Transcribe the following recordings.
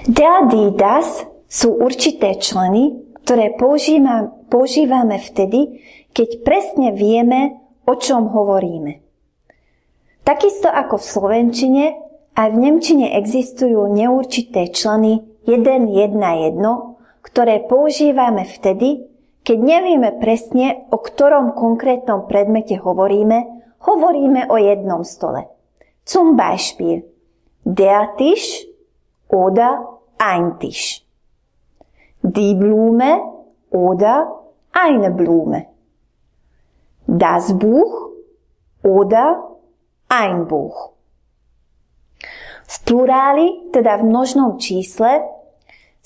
Der, die, das sú určité členy, ktoré používame vtedy, keď presne vieme, o čom hovoríme. Takisto ako v slovenčine, aj v nemčine existujú neurčité členy 1, 1, 1, ktoré používame vtedy, keď nevieme presne, o ktorom konkrétnom predmete hovoríme o jednom stole. Zum Beispiel der Tisch oder ein Tisch. Die Blume oder eine Blume. Das Buch oder ein Buch. V pluráli, teda v množnom čísle,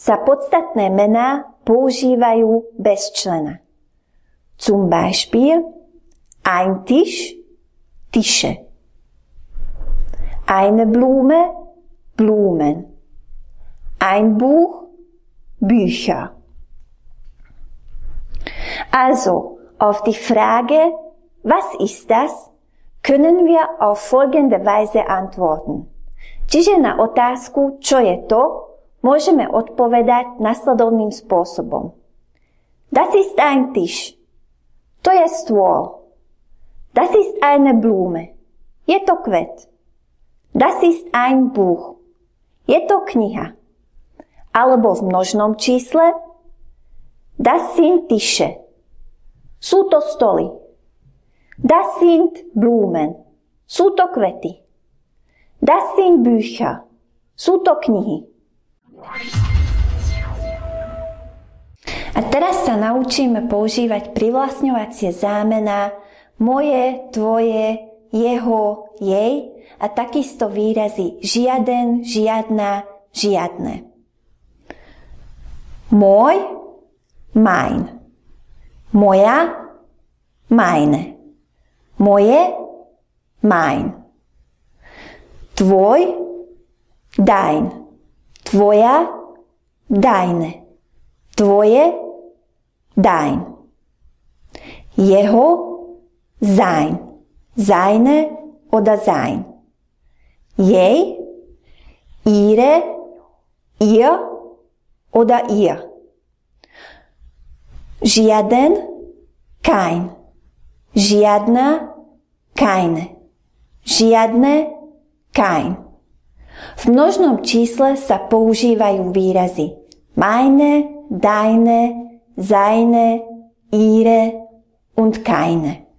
sa podstatné mená používajú bez člena. Zum Beispiel ein Tisch, Tische. Eine Blume, Blumen. Ein Buch, Bücher. Also, auf die Frage, was ist das, können wir auf folgende Weise antworten. Čiže na otázku, čo je to, môžeme odpovedať nasledovným spôsobom. Das ist ein Tisch. To je stôl. Das ist eine Blume. Je to kvet. Das ist ein Buch. Je to kniha. Alebo v množnom čísle das sind Tische. Sú to stoly. Das sind Blumen. Sú to kvety. Das sind Bücher. Sú to knihy. A teraz sa naučíme používať privlastňovacie zámená moje, tvoje, jeho, jej a takisto výrazy žiaden, žiadna, žiadne. Môj, mein. Moja, meine. Moje, mein. Tvoj, dein. Tvoja, deine. Tvoje, dein. Jeho, sein. Seine oder sein. Jej, ihre, ihr oder ihr. Žiaden, kein. Žiadna, keine. Žiadne, kein. V množnom čísle sa používajú výrazy meine, deine, seine, ihre und keine.